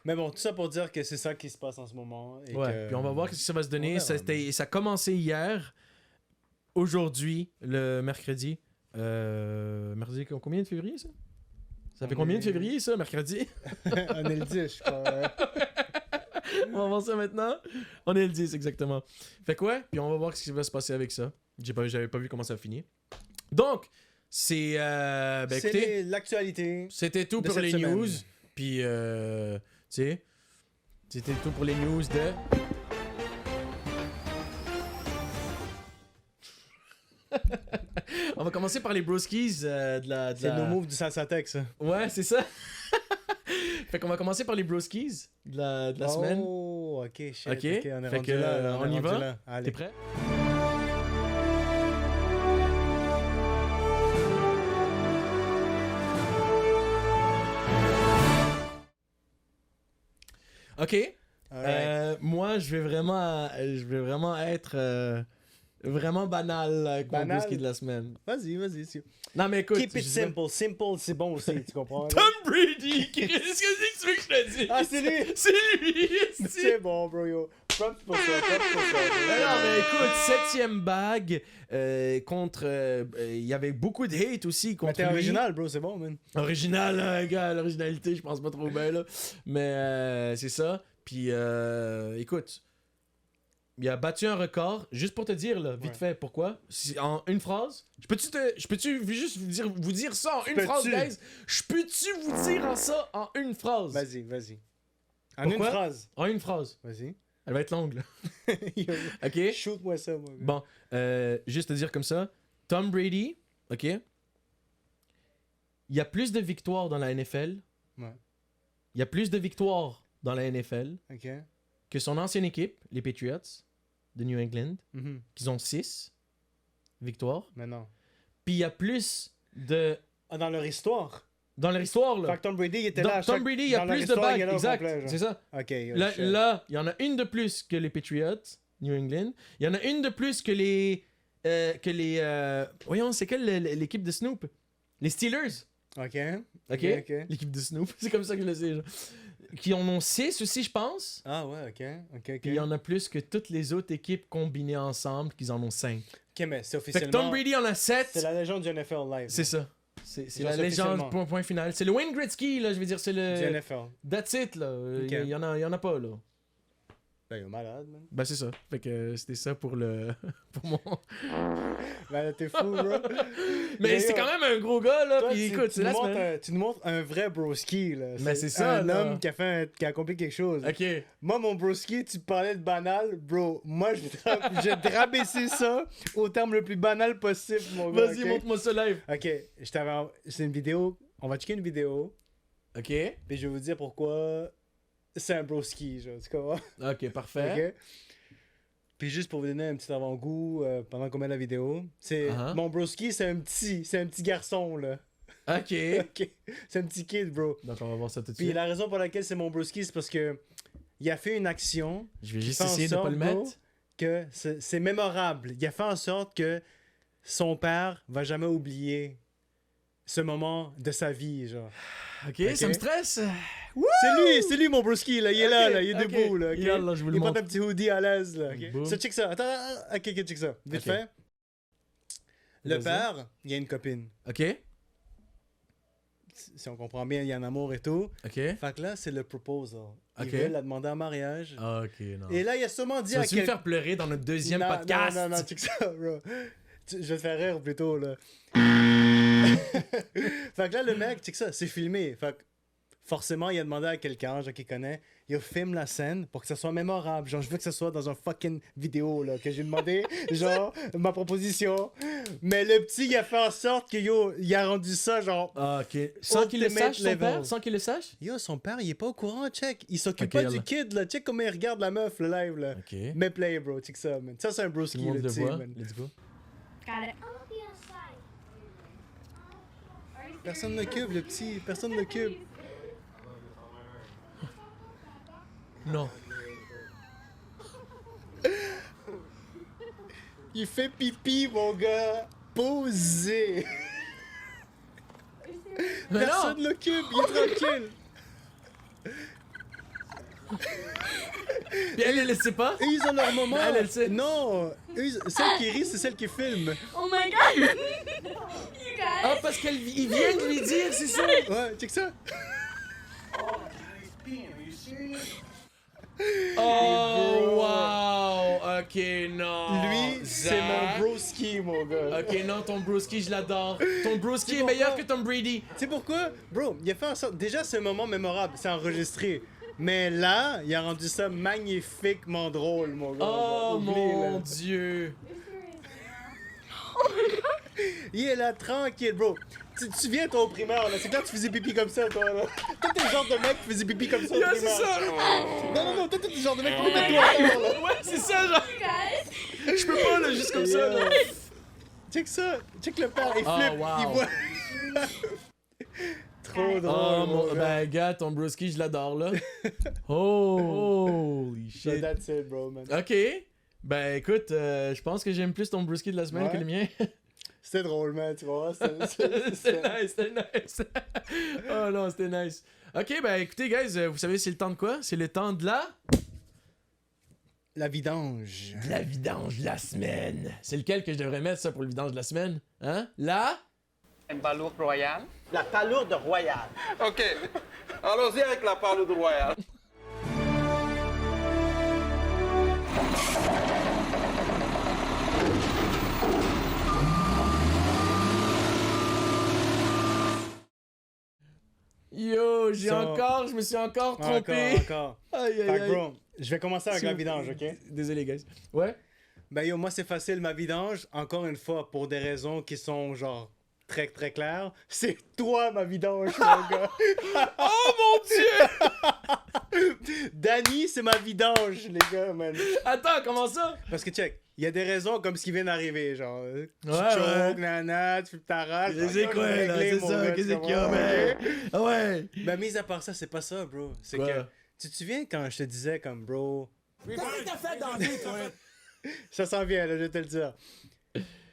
S2: Mais bon, tout ça pour dire que c'est ça qui se passe en ce moment. Et
S1: Ouais,
S2: que-
S1: puis on va voir ce que ça va se donner.
S2: on verra,
S1: Ça a commencé hier. Aujourd'hui, le mercredi. Mercredi, combien de février, ça? Ça fait
S2: On
S1: combien
S2: est-
S1: de février, ça, mercredi?
S2: On est le 10, je crois. Ouais.
S1: On va voir ça maintenant. On est le 10, exactement. Fait que ouais, puis on va voir ce qui va se passer avec ça. J'avais pas vu comment ça finit. Donc, c'est... ben
S2: C'est
S1: écoutez,
S2: l'actualité.
S1: c'était tout
S2: de
S1: pour
S2: cette
S1: les
S2: semaine.
S1: news. Puis, tu sais, c'était tout pour les news de... On va commencer par les broskies de la...
S2: C'est nos moves du Salsatex, ça.
S1: Ouais, c'est ça. Fait qu'on va commencer par les broskies de la semaine.
S2: Oh, ok, shit.
S1: Ok.
S2: Ok, on est
S1: Fait
S2: rendu
S1: que,
S2: là.
S1: on y
S2: est rendu
S1: va?
S2: là. Allez.
S1: T'es prêt? Ok.
S2: Alright.
S1: Moi, je vais vraiment être vraiment banal avec mon
S2: Banal?
S1: broski de la semaine.
S2: Vas-y.
S1: Non, mais écoute.
S2: Keep it
S1: je sais pas-
S2: simple. Simple, c'est bon aussi, tu comprends? là?
S1: Tom Brady! Qu'est-ce que tu veux que je te dise?
S2: Ah, c'est lui!
S1: C'est lui!
S2: C'est bon, bro, yo. Props pour ça, props pour ça.
S1: Non, mais écoute, 7e bague contre. Il y avait beaucoup de hate aussi
S2: Mais
S1: contre
S2: t'es
S1: lui.
S2: original, bro, c'est bon, man.
S1: Original, hein, gars, l'originalité, je pense pas trop bien, là. Mais c'est ça. Puis, écoute, il a battu un record, juste pour te dire, là, vite
S2: Ouais.
S1: fait, pourquoi. En une phrase. Je peux-tu juste vous dire ça en une phrase,
S2: Peux-tu?
S1: guys? Je peux-tu vous dire ça en une phrase?
S2: Vas-y. En
S1: Pourquoi?
S2: une phrase.
S1: En une phrase.
S2: Vas-y.
S1: Elle va être longue, là.
S2: Yo,
S1: OK?
S2: Shoot-moi ça, moi.
S1: Bon, juste te dire comme ça, Tom Brady, ok, il y a plus de victoires dans la NFL.
S2: Ouais.
S1: Il y a plus de victoires dans la NFL
S2: Ok.
S1: que son ancienne équipe, les Patriots de New England,
S2: Mhm.
S1: qui ont 6 victoires.
S2: Mais non.
S1: Puis il y a plus de...
S2: Ah, dans leur histoire.
S1: Dans leur histoire, là.
S2: Fait que Tom Brady, il était
S1: Dans
S2: là. à
S1: Tom
S2: chaque-
S1: Brady, il y a
S2: dans leur
S1: plus de
S2: histoire, il
S1: bagues.
S2: est là au
S1: Exact,
S2: complet, genre.
S1: c'est ça.
S2: Ok, yo,
S1: Là,
S2: shit.
S1: il y en a une de plus que les Patriots, New England. Il y en a une de plus que les... voyons, c'est quelle l'équipe de Snoop? Les Steelers.
S2: Ok.
S1: Ok?
S2: Ok.
S1: L'équipe de Snoop, c'est comme ça que je le sais. Genre. Qui en ont 6 aussi, je pense.
S2: Ah ouais, ok.
S1: Puis il y en a plus que toutes les autres équipes combinées ensemble, qu'ils en ont 5.
S2: Ok, mais c'est
S1: Fait que
S2: officiellement...
S1: Tom Brady en a
S2: C'est
S1: 7.
S2: la légende du NFL live.
S1: C'est ça. C'est
S2: Genre,
S1: la
S2: c'est
S1: légende,
S2: officiellement.
S1: point final. C'est le Wayne Gretzky, là, je veux dire, c'est
S2: Du
S1: le...
S2: NFL.
S1: That's it, là.
S2: Ok.
S1: Il y en a pas, là.
S2: Ben, il est malade, man.
S1: Ben, c'est ça. Fait que c'était ça pour le... pour mon...
S2: Ben, t'es fou, bro.
S1: Mais c'est
S2: yo,
S1: quand même un gros gars, là,
S2: toi,
S1: puis écoute, c'est la semaine.
S2: tu nous montres un vrai broski, là.
S1: Mais c'est ça,
S2: un
S1: là.
S2: homme qui a accompli quelque chose.
S1: Ok.
S2: Moi, mon broski, tu parlais de banal, bro. Moi, je vais te rabaisser ça au terme le plus banal possible, mon gars.
S1: Vas-y,
S2: ok?
S1: montre-moi ça live.
S2: Ok, c'est une vidéo. On va checker une vidéo,
S1: Ok.
S2: puis je vais vous dire pourquoi c'est un broski, genre, tu comprends?
S1: Ok, parfait.
S2: Ok? Puis juste pour vous donner un petit avant-goût pendant qu'on met la vidéo, c'est
S1: Uh-huh.
S2: mon broski, c'est un petit garçon, là.
S1: Ok.
S2: Ok? C'est un petit kid, bro.
S1: Donc, on va voir ça tout de
S2: Puis
S1: suite.
S2: la raison pour laquelle c'est mon broski, c'est parce que il a fait une action
S1: Je vais
S2: qui
S1: juste
S2: fait en
S1: essayer de pas le
S2: sorte, bro,
S1: mettre.
S2: que c'est mémorable. Il a fait en sorte que son père va jamais oublier ce moment de sa vie, genre.
S1: Ok,
S2: Ok.
S1: ça me stresse.
S2: C'est lui mon broski, là. Il est
S1: Ok,
S2: là, il est
S1: ok.
S2: debout, là. ok?
S1: Yallah, je vous le
S2: Il porte
S1: montre.
S2: un petit hoodie à l'aise, là. ok?
S1: Boum.
S2: Ça, check ça. Attends, ok, check ça. Vite
S1: Ok.
S2: fait. Le
S1: Vas-y.
S2: père, il a une copine.
S1: Ok.
S2: Si on comprend bien, il y a un amour et tout.
S1: Ok.
S2: Fait que là, c'est le proposal. Il
S1: Ok.
S2: veut la demander en mariage.
S1: Ok, non.
S2: Et là, il a sûrement dit
S1: Tu
S2: à
S1: vas-tu me
S2: quelqu'un...
S1: faire pleurer dans notre deuxième
S2: Non,
S1: podcast?
S2: Non, check ça, bro. Je vais te faire rire plutôt, là. Fait que là, le mec, check ça, c'est filmé. Fait que forcément, il a demandé à quelqu'un, genre, qu'il connaît, il filme la scène pour que ça soit mémorable. Genre, je veux que ça soit dans un fucking vidéo, là, que j'ai demandé, genre, ma proposition. Mais le petit, il a fait en sorte que, yo, il a rendu ça, genre...
S1: Ah, ok. Sans qu'il le
S2: Ultimate
S1: sache, son
S2: level.
S1: père? Sans qu'il le sache?
S2: Yo, son père, il est pas au courant, check. Il s'occupe
S1: Ok,
S2: pas
S1: yallah.
S2: du kid, là. Check comment il regarde la meuf, le live, là.
S1: Ok.
S2: Mais play, bro, check ça, man. Ça, c'est un
S1: Tout
S2: broski,
S1: le monde
S2: le
S1: le
S2: petit,
S1: voit.
S2: man.
S1: Let's go.
S3: Got it.
S2: Personne n'occupe, le petit. Personne n'occupe.
S1: Non.
S2: Il fait pipi, mon gars. Posé.
S1: Mais
S2: Personne
S1: non!
S2: l'occupe, il est tranquille.
S1: Puis elle le sait pas?
S2: Et ils ont leur moment.
S1: Elle, elle sait.
S2: Non. Celle qui rit, c'est celle qui filme.
S3: Oh my god! you guys!
S1: Ah, parce qu'il vient de lui dire, c'est ça?
S2: Ouais, check ça.
S1: Oh, wow! Ok, non.
S2: Lui, c'est
S1: Zach.
S2: mon broski, mon gars.
S1: Ok, non, ton broski, je l'adore. Ton broski
S2: C'est
S1: est meilleur
S2: pourquoi?
S1: que Tom Brady.
S2: Tu sais pourquoi? Bro, il a fait en sorte... Déjà, c'est un moment mémorable, c'est enregistré. Mais là, il a rendu ça magnifiquement drôle, mon gars.
S1: Oh
S2: Oublie,
S1: mon
S2: là.
S1: dieu.
S2: Il est là, tranquille, bro. Tu viens, toi, au primaire, là. C'est clair que tu faisais pipi comme ça, toi, là. Toi, t'es le genre de mec qui faisait pipi comme ça au
S1: Yeah,
S2: primaire.
S1: c'est ça.
S2: Non, toi, t'es le genre de mec qui fait de toi à terre, là.
S1: Ouais, c'est ça, genre.
S3: You guys!
S1: Je peux pas, là, juste comme ça, là.
S2: Check ça. Check le père, il
S1: Oh,
S2: flippe.
S1: wow.
S2: Il voit... Trop drôle,
S1: Oh,
S2: mon
S1: mon...
S2: gars.
S1: Ben, gars, ton broski, je l'adore, là. Oh, holy
S2: So
S1: shit.
S2: that's it, bro, man.
S1: Ok. Ben, écoute, je pense que j'aime plus ton broski de la semaine
S2: Ouais.
S1: que le mien.
S2: C'était drôle, man, tu vois.
S1: C'était nice, c'était nice. Oh non, c'était nice. Ok, ben écoutez, guys, vous savez, c'est le temps de quoi? C'est le temps de
S2: La vidange.
S1: la vidange de la semaine. C'est lequel que je devrais mettre, ça, pour le vidange de la semaine? Hein? Là?
S8: Une balourde royale.
S9: La palourde royale.
S8: OK. Allons-y avec la palourde royale.
S1: Yo, je me suis encore trompé.
S2: Encore.
S1: Aïe,
S2: Fait
S1: aïe,
S2: que,
S1: aïe.
S2: bro, je vais commencer avec la vidange, ok?
S1: Désolé, guys. Ouais?
S2: Ben yo, moi c'est facile, ma vidange, encore une fois, pour des raisons qui sont genre très très claires, c'est toi ma vidange, mon gars.
S1: Oh mon dieu!
S2: Danny, c'est ma vidange, les gars, man.
S1: Attends, comment ça?
S2: Parce que check, il y a des raisons comme ce qui vient d'arriver, genre, tu
S1: Ouais,
S2: choques,
S1: ouais.
S2: nana, tu t'arraches.
S1: C'est quoi, là? C'est ça, qu'est-ce qu'il y a, man? Ah ouais!
S2: Ben mis à part ça, c'est pas ça, bro. C'est
S1: Quoi?
S2: que, tu te souviens quand je te disais comme, bro...
S9: Qu'est-ce que t'as fait dans la vie, toi?
S2: Ça s'en vient, là, je vais te le dire.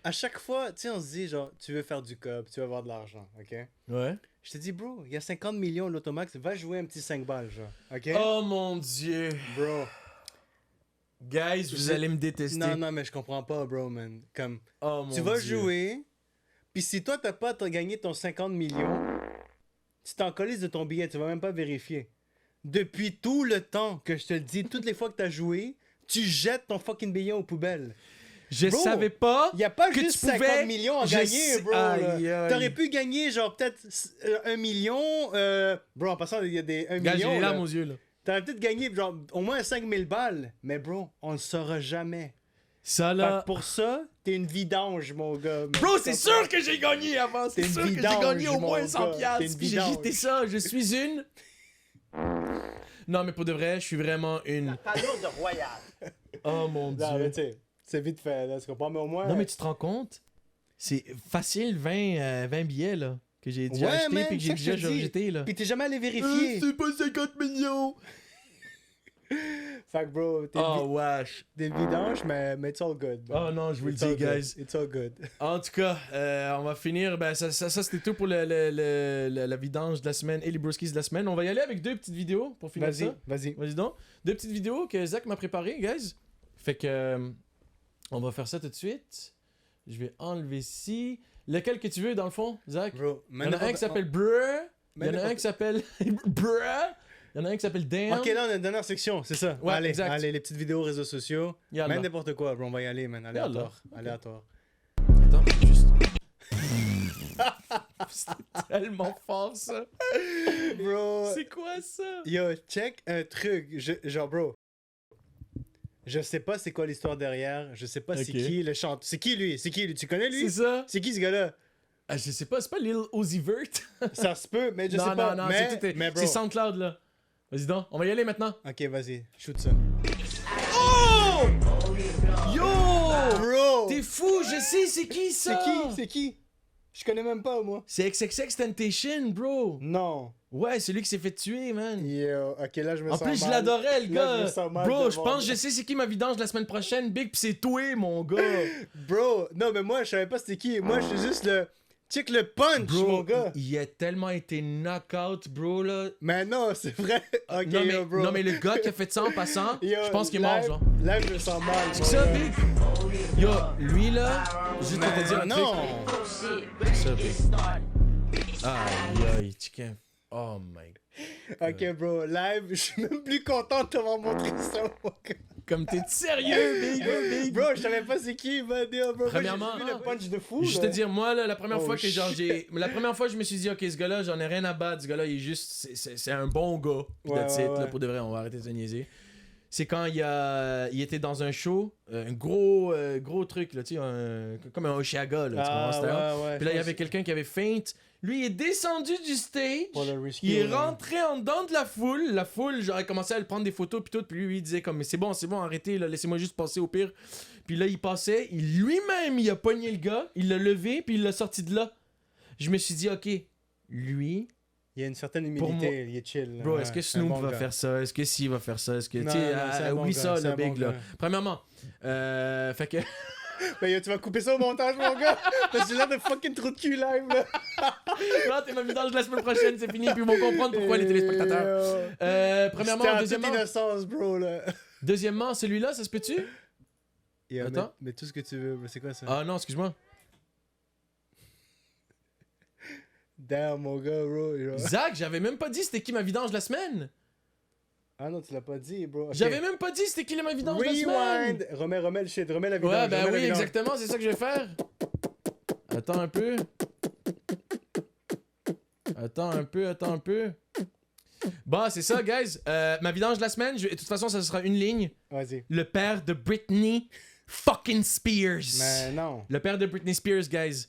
S2: À chaque fois, tu sais, on se dit, genre, tu veux faire du cop, tu veux avoir de l'argent, ok?
S1: Ouais?
S2: Je te dis, bro, il y a 50 millions l'automax, va jouer un petit 5 balles, genre, ok?
S1: Oh mon dieu!
S2: Bro.
S1: Guys, vous allez me détester.
S2: Non, mais je comprends pas, bro, man. Comme,
S1: Oh mon
S2: tu vas
S1: dieu.
S2: jouer, puis si toi, t'as gagné ton 50 millions, tu t'en colles de ton billet, tu vas même pas vérifier. Depuis tout le temps que je te le dis, toutes les fois que t'as joué, tu jettes ton fucking billet aux poubelles.
S1: Je
S2: Bro,
S1: savais pas.
S2: Il y a pas
S1: que
S2: juste
S1: tu pouvais-
S2: 50 millions à
S1: je
S2: gagner,
S1: sais-
S2: bro. là.
S1: Aïe, aïe.
S2: T'aurais pu gagner, genre, peut-être 1 million. Bro, en passant, il y a des 1
S1: Gars, j'ai
S2: million.
S1: les
S2: là.
S1: larmes aux yeux, là.
S2: T'aurais peut-être gagné, genre, au moins 5000 balles. Mais, bro, on le saura jamais.
S1: Ça,
S2: Fait
S1: là.
S2: que pour ça, t'es une vidange, mon gars.
S1: Bro, c'est sûr que j'ai gagné avant. C'est
S2: T'es une
S1: sûr que j'ai
S2: vidange,
S1: gagné au
S2: mon
S1: moins
S2: gars.
S1: 100
S2: T'es
S1: piastres.
S2: une
S1: Puis j'ai
S2: vidange.
S1: jeté ça. Je suis une Non, mais pour de vrai, je suis vraiment une...
S9: La palourde royale.
S1: Oh mon
S2: Non, mais
S1: dieu.
S2: tu sais, c'est vite fait, là, tu comprends? Mais au moins.
S1: Non, mais tu te rends compte? C'est facile 20 billets, là, que j'ai déjà
S2: Ouais,
S1: acheté
S2: man,
S1: puis que
S2: c'est
S1: j'ai
S2: ça que je
S1: déjà
S2: te dis.
S1: rejeté, là.
S2: Puis t'es jamais allé vérifier.
S1: C'est pas 50 millions!
S2: Fait que, bro,
S1: Oh, wesh.
S2: des vidanges, mais it's all good. bro.
S1: Oh non, je vous le
S2: It's all
S1: dis,
S2: good.
S1: guys.
S2: It's all good.
S1: En tout cas, on va finir. Ben, ça c'était tout pour la vidange de la semaine et les broskies de la semaine. On va y aller avec 2 petites vidéos pour finir
S2: Vas-y,
S1: ça.
S2: vas-y.
S1: Vas-y donc. 2 petites vidéos que Zach m'a préparées, guys. Fait que on va faire ça tout de suite. Je vais enlever ici. Lequel que tu veux, dans le fond, Zach?
S2: Bro,
S1: Il y en a un qui s'appelle Bruh. Il y en a un qui s'appelle Bruh. Il y en a un qui s'appelle Damn.
S2: Ok, là, on a une dernière section, c'est ça.
S1: Ouais,
S2: allez,
S1: exact.
S2: allez, les petites vidéos réseaux sociaux.
S1: Yallah.
S2: Même n'importe quoi, bro, on va y aller, man. Aléatoire. Aléatoire.
S1: Attends, juste. C'était tellement fort, ça.
S2: Bro,
S1: C'est quoi ça?
S2: yo, check un truc. Genre, bro, je sais pas c'est quoi l'histoire derrière. Je sais pas c'est
S1: Ok.
S2: qui le chanteur. C'est qui lui? C'est qui lui? Tu connais lui?
S1: C'est ça?
S2: C'est qui ce gars-là?
S1: Ah, je sais pas, c'est pas Lil Uzi Vert?
S2: Ça se peut, mais je
S1: non,
S2: sais pas.
S1: non, non,
S2: mais,
S1: c'est tout-
S2: mais bro.
S1: c'est SoundCloud, là. Vas-y donc, on va y aller maintenant.
S2: Ok, vas-y, shoot ça.
S1: Oh! Yo!
S2: Bro!
S1: T'es fou, je sais c'est qui
S2: C'est
S1: ça?
S2: qui? C'est qui? Je connais même pas, moi.
S1: C'est XXXTentacion, bro.
S2: Non.
S1: Ouais, c'est lui qui s'est fait tuer, man.
S2: Yo, ok, là, je me
S1: En
S2: sens
S1: plus, je
S2: mal.
S1: l'adorais, le
S2: Là, je
S1: gars.
S2: me sens mal
S1: Bro,
S2: de
S1: je
S2: voir.
S1: pense que je sais c'est qui ma vidange la semaine prochaine, Big, pis c'est toi, mon gars.
S2: Bro, non, mais moi, je savais pas c'était qui. Moi, je suis juste le... Check le punch, mon
S1: Bro,
S2: gars.
S1: il a tellement été knockout, bro, là.
S2: Mais non, c'est vrai. Ok,
S1: non, mais,
S2: yo, bro.
S1: non, mais le gars qui a fait ça en passant,
S2: Yo,
S1: je pense qu'il est mort,
S2: live-
S1: genre.
S2: Là, je me sens mal.
S1: C'est
S2: mon
S1: ça,
S2: gars.
S1: Big? Yo, lui, là, juste pour te dire un
S2: Non.
S1: truc. C'est ça, Big. Aïe, aïe, chicken. Oh my.
S2: Ok, bro, live, je suis même plus content de t'avoir montré ça, mon gars.
S1: Comme t'es sérieux, Big?
S2: Bro, je savais pas c'est qui, man. Yo, bro,
S1: Premièrement,
S2: moi, j'ai vu le punch de fou.
S1: Juste
S2: là.
S1: te dire, moi, là, la première
S2: Oh,
S1: fois que genre
S2: shit.
S1: j'ai. La première fois, je me suis dit, ok, ce gars-là, j'en ai rien à battre. Ce gars-là, il est juste. C'est un bon gars. Puis
S2: Ouais,
S1: that's
S2: ouais,
S1: it, là,
S2: ouais.
S1: pour de vrai, on va arrêter de se niaiser. C'est quand il était dans un show, un gros truc, là, tu sais, comme un Oshiaga, là, tu comprends, c'était là.
S2: ouais.
S1: Puis là, il y avait quelqu'un qui avait feint. Lui, il est descendu du stage.
S2: Pour le rescue,
S1: Il est
S2: ouais.
S1: rentré en dedans de la foule. La foule, genre, il commençait à le prendre des photos, puis tout. Puis lui, il disait comme, mais c'est bon, arrêtez, là, laissez-moi juste passer au pire. Puis là, il passait. Lui-même, il a pogné le gars. Il l'a levé, puis il l'a sorti de là. Je me suis dit, ok, lui,
S2: Il y a une certaine
S1: Pour
S2: humilité,
S1: moi-
S2: il est chill. là.
S1: bro,
S2: Ouais,
S1: est-ce que
S2: c'est un
S1: Snoop
S2: bon
S1: va
S2: gars.
S1: faire ça? Est-ce que s'il va faire ça? Est-ce que,
S2: Non,
S1: tu sais,
S2: non, c'est un bon
S1: oublie
S2: gars,
S1: ça,
S2: c'est
S1: le
S2: un bon
S1: big, là.
S2: gars.
S1: Premièrement, fait que.
S2: Ben, yo, tu vas couper ça au montage, mon gars. Parce que j'ai l'air de fucking trou de cul live, là.
S1: Là, t'es ma vidange la semaine prochaine, c'est fini, puis ils vont comprendre pourquoi les téléspectateurs. Premièrement,
S2: C'était en toute
S1: deuxièmement,
S2: innocence, bro, là.
S1: deuxièmement, celui-là, ça se peut-tu?
S2: Yo,
S1: Attends.
S2: mais tout ce que tu veux, c'est quoi ça?
S1: Ah non, excuse-moi.
S2: Damn, mon gars, bro. genre.
S1: Zach, j'avais même pas dit c'était qui ma vidange la semaine.
S2: Ah non, tu l'as pas dit, bro. Ok.
S1: J'avais même pas dit c'était qui ma vidange la semaine.
S2: Rewind! Remets le shit, remets la vidange.
S1: Ouais, ben
S2: remets la
S1: oui,
S2: vidange.
S1: exactement, c'est ça que je vais faire. Attends un peu. Attends un peu. Bon, c'est ça, guys. Ma vidange de la semaine, de toute façon, ça sera une ligne.
S2: Vas-y.
S1: Le père de Britney fucking Spears.
S2: Mais non.
S1: Le père de Britney Spears, guys.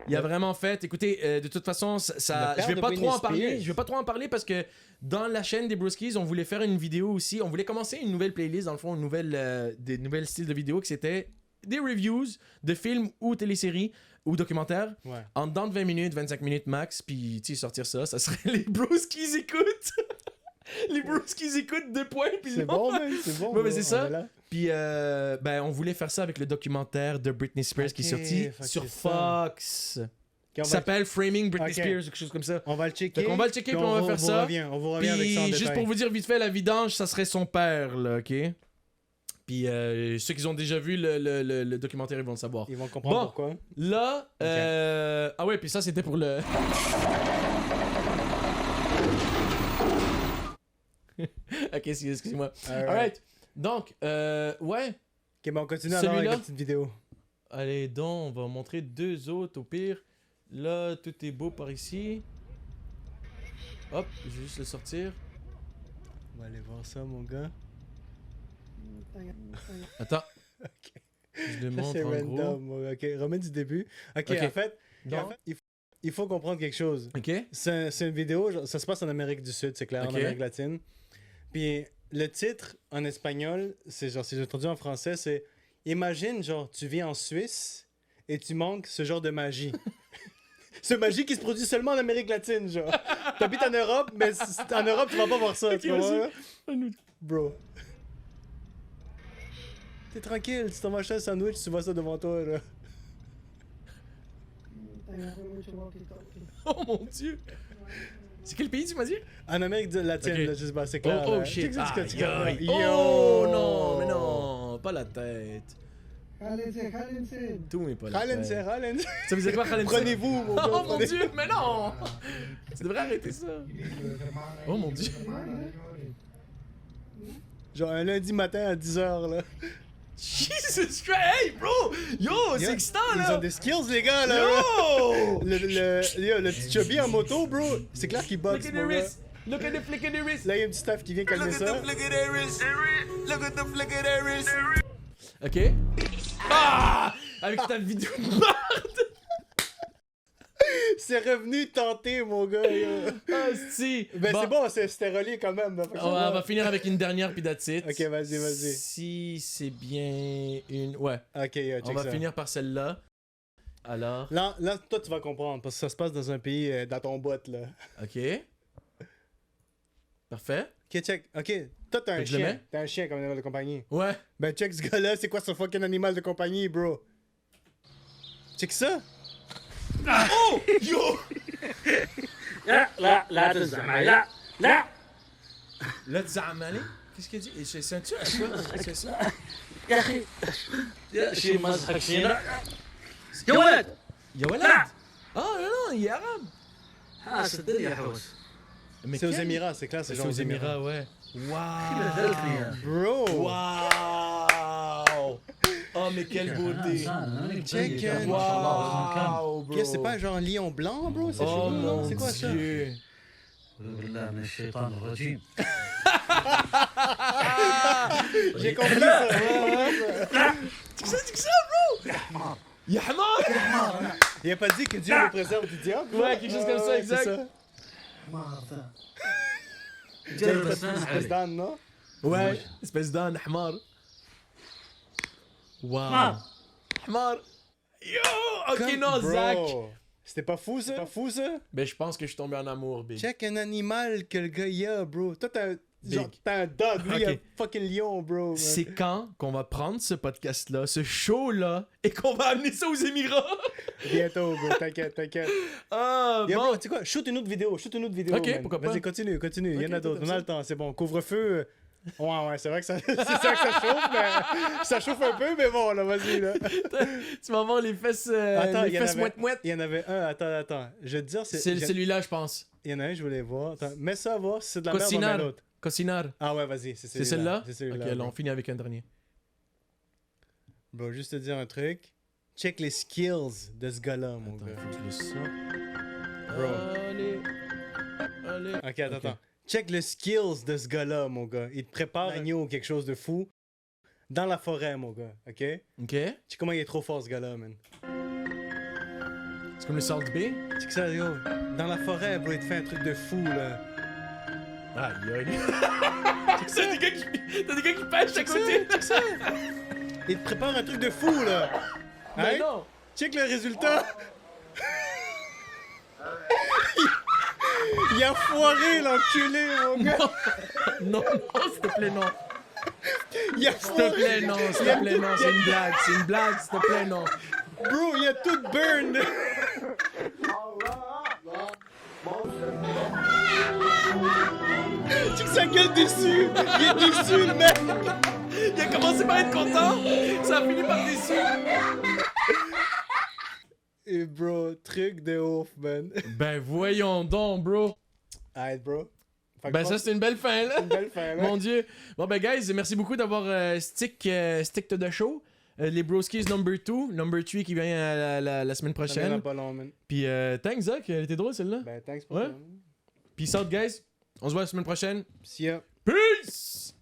S1: Il a vraiment fait. Écoutez, de toute façon, ça
S2: Le père
S1: je vais
S2: de
S1: pas
S2: Britney
S1: trop en parler.
S2: Spears.
S1: Je vais pas trop en parler parce que dans la chaîne des Broskies, on voulait faire une vidéo aussi. On voulait commencer une nouvelle playlist, dans le fond, des nouvelles styles de vidéos qui c'était des reviews de films ou téléséries ou documentaires
S2: Ouais.
S1: en dedans de 20 minutes, 25 minutes max. Puis, tu sais, sortir ça serait les Broskies écoutent. Les Broskies écoutent 2 points. Puis
S2: C'est
S1: non.
S2: bon, man, c'est bon.
S1: Ouais, mais
S2: bro,
S1: c'est ça.
S2: on est là.
S1: Puis, ben, on voulait faire ça avec le documentaire de Britney Spears qui est
S2: Ok,
S1: sorti
S2: fait que
S1: sur
S2: c'est ça.
S1: Fox.
S2: Ok,
S1: Qui
S2: on va-
S1: s'appelle Framing Britney
S2: Ok.
S1: Spears ou quelque chose comme ça.
S2: On va le checker.
S1: Fait qu'on va le checker, puis on va faire ça.
S2: On vous revient avec ça en
S1: Puis, juste
S2: détail.
S1: pour vous dire vite fait, la vidange, ça serait son père, là, ok? Puis, ceux qui ont déjà vu le documentaire, ils vont le savoir.
S2: Ils vont comprendre
S1: Bon.
S2: pourquoi.
S1: Là, ah ouais, puis ça, c'était pour le... ok, excusez-moi. Alright. Donc, ouais.
S2: Ok, bon, on continue alors avec
S1: Celui-là?
S2: la petite vidéo.
S1: Allez donc, on va montrer 2 autres au pire. Là, tout est beau par ici. Hop, je vais juste le sortir.
S2: On va aller voir ça, mon gars.
S1: Attends. Je le
S2: Ça,
S1: montre
S2: c'est
S1: en gros.
S2: random. Ok, remets du début. Ok,
S1: Ok.
S2: en fait,
S1: Donc,
S2: il il faut comprendre quelque chose.
S1: Ok?
S2: C'est une vidéo, genre, ça se passe en Amérique du Sud, c'est clair,
S1: Ok.
S2: en Amérique latine. Puis le titre en espagnol, c'est genre, si j'ai traduit en français, c'est imagine, genre, tu vis en Suisse et tu manques ce genre de magie. Ce magie qui se produit seulement en Amérique latine, genre. T'habites en Europe, mais en Europe, tu vas pas voir ça, tu
S1: vas-y.
S2: vois? Bro. T'es tranquille, tu t'en vas acheter un sandwich, tu vois ça devant toi, là.
S1: Oh mon dieu! C'est quel pays tu m'as dit?
S2: En Amérique latine,
S1: Ok.
S2: là, je sais pas, c'est clair.
S1: Oh
S2: là.
S1: shit!
S2: Check ça, ce que tu
S1: Aïe, aïe.
S2: comprends.
S1: Oh non, mais non! Pas la tête. Tout mais pas la
S2: Ralense,
S1: tête.
S2: ralense.
S1: Ça veut dire quoi, Khaled?
S2: Prenez-vous, mon gars.
S1: Oh mon
S2: prenez-
S1: dieu, mais non! Tu devrais arrêter ça. Oh mon dieu.
S2: Genre un lundi matin à 10h, là.
S1: Jesus Christ! Hey bro! Yo, c'est excitant
S2: Ils
S1: là!
S2: ont des skills, les gars, là.
S1: Yo!
S2: Le petit chubby en moto, bro, c'est clair qu'il boxe,
S1: Look at
S2: mon
S1: the
S2: gars.
S1: wrist! Look at the flick of the wrist!
S2: Là, il y a un petit staff qui vient calmer ça.
S1: Ok. Ah! Avec ta vidéo de merde!
S2: C'est revenu tenter, mon gars. Yo.
S1: Ah, si!
S2: Ben, c'est bon, c'était relié quand même. là, fait que ça
S1: On
S2: va.
S1: va finir avec une dernière puis that's it.
S2: Ok, vas-y, vas-y.
S1: Si c'est bien une. Ouais.
S2: Ok, yo,
S1: On
S2: check
S1: va
S2: ça.
S1: finir par celle-là. Alors.
S2: Là, toi, tu vas comprendre, parce que ça se passe dans un pays, dans ton bot, là.
S1: Ok. Parfait.
S2: Ok, check. Ok, toi, t'as un
S1: Fait que je le
S2: chien.
S1: mets?
S2: T'as un chien comme animal de compagnie.
S1: Ouais.
S2: Ben, check ce gars-là, c'est quoi ce fucking animal de compagnie, bro? Check ça.
S1: Oh! Yo! Là, Zamali? Qu'est-ce qu'il dit? C'est un turc? C'est quoi? C'est ça? Yawalad! Ah non, non, il est arabe! Mais
S2: C'est aux
S1: quel-
S2: Émirats, c'est clair, c'est
S1: C'est
S2: genre
S1: aux Émirats, ouais. Wow!
S2: Bro!
S1: Wow! Oh, mais quelle beauté!
S2: Check,
S1: Wow, bro!
S2: c'est pas genre un lion blanc, bro? C'est
S1: Oh
S2: chelou, là.
S1: mon
S2: C'est quoi ça?
S1: Dieu!
S2: J'ai compris ça.
S1: C'est ça, bro! Ya Hamar!
S2: Il a pas dit que Dieu le préserve du diable?
S1: Ouais, quelque chose comme ça, exact.
S2: C'est ça. Espèce d'âne, non?
S1: Ouais, espèce d'âne, Hamar. Wow! Hamar! Yo! Ok,
S2: Comme-
S1: non,
S2: Bro,
S1: Zach!
S2: C'était pas fou, ça? Pas fou, ça?
S1: Ben, je pense que je suis tombé en amour, big.
S2: Check un animal que le gars y a, bro. Toi,
S1: Big.
S2: t'as un dog, lui, il a un
S1: Ok.
S2: fucking lion, bro. man.
S1: C'est quand qu'on va prendre ce podcast-là, ce show-là, et qu'on va amener ça aux Émirats?
S2: Bientôt, bro. T'inquiète, t'inquiète.
S1: Ah,
S2: Yo,
S1: bon!
S2: bro, tu sais quoi? Shoot une autre vidéo.
S1: Ok,
S2: man.
S1: pourquoi pas.
S2: Vas-y, continue. Il y en a
S1: Ok,
S2: d'autres.
S1: comme
S2: On a
S1: ça.
S2: le temps, c'est bon. Couvre-feu. Ouais, c'est vrai que ça, c'est ça que ça chauffe, mais ça chauffe un peu, mais bon, là, vas-y, là.
S1: Tu vas voir les fesses,
S2: Attends,
S1: les
S2: il y en
S1: fesses
S2: avait-
S1: mouette-mouette.
S2: Il y en avait un, attends. Je vais te dire,
S1: C'est celui-là, je pense.
S2: Il y en a un, je voulais voir. Attends, mets ça, voir si c'est de la merde, on met
S1: Cocinar.
S2: l'autre.
S1: Cocinar.
S2: Ah ouais, vas-y, c'est
S1: C'est
S2: celui-là.
S1: celle-là?
S2: C'est celui-là.
S1: Ok, là,
S2: bro.
S1: on finit avec un dernier.
S2: Bro, juste te dire un truc. Check les skills de ce gars-là, mon
S1: Attends,
S2: gars.
S1: faut que je le sorte.
S2: Bro.
S1: Allez. Allez.
S2: Ok, attends,
S1: Ok.
S2: attends. Check le skills de ce gars-là, mon gars. Il te prépare un agneau ou quelque chose de fou dans la forêt, mon gars, ok?
S1: Ok.
S2: Check comment il est trop fort, ce gars-là, man.
S1: C'est comme le Salt Bay.
S2: Check ça, yo. Dans la forêt, bro, il te fait un truc de fou, là.
S1: Aïe, aïe. T'as des gars qui pêchent à côté.
S2: Check ça. Il te prépare un truc de fou, là.
S1: Mais
S2: Hein?
S1: non.
S2: Check le résultat. Il a foiré, l'enculé, mon gars.
S1: Non, non, s'il te plaît, non.
S2: Il a
S1: S'il te
S2: foiré.
S1: plaît, non. S'il te plaît, non. C'est une blague. C'est une blague, s'il te plaît, non.
S2: Bro, il a tout burn. Check sa gueule déçue. Il est déçu, le mec.
S1: Il a commencé par être content. Ça a fini par déçu.
S2: Et bro, truc de ouf, man.
S1: Ben, voyons donc, bro.
S2: Alright, bro. Fait que
S1: Ben,
S2: je
S1: ça,
S2: pense
S1: c'est une belle fin, là.
S2: que c'est une belle fin, là.
S1: Mon Dieu. Bon, ben, guys, merci beaucoup d'avoir stick to the show. Les Broskies number 2, number 3 qui vient la semaine
S2: Ça viendra
S1: prochaine.
S2: pas long, man.
S1: Puis, thanks, Zach. Elle était drôle, celle-là.
S2: Ben, thanks pour
S1: Ouais.
S2: ça.
S1: Peace out, guys. On se voit la semaine prochaine.
S2: See ya.
S1: Peace!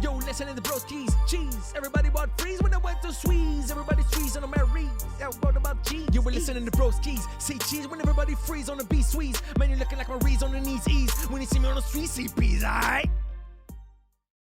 S1: Yo, listen to the broskies, cheese. Everybody bought freeze when I went to Squeeze. Everybody freeze on the Marys. Yeah, what about cheese? You were listening to broskies, say cheese when everybody freeze on the B squeeze. Man, you're looking like Marys on the knees, ease. When you see me on the street, see peas, alright?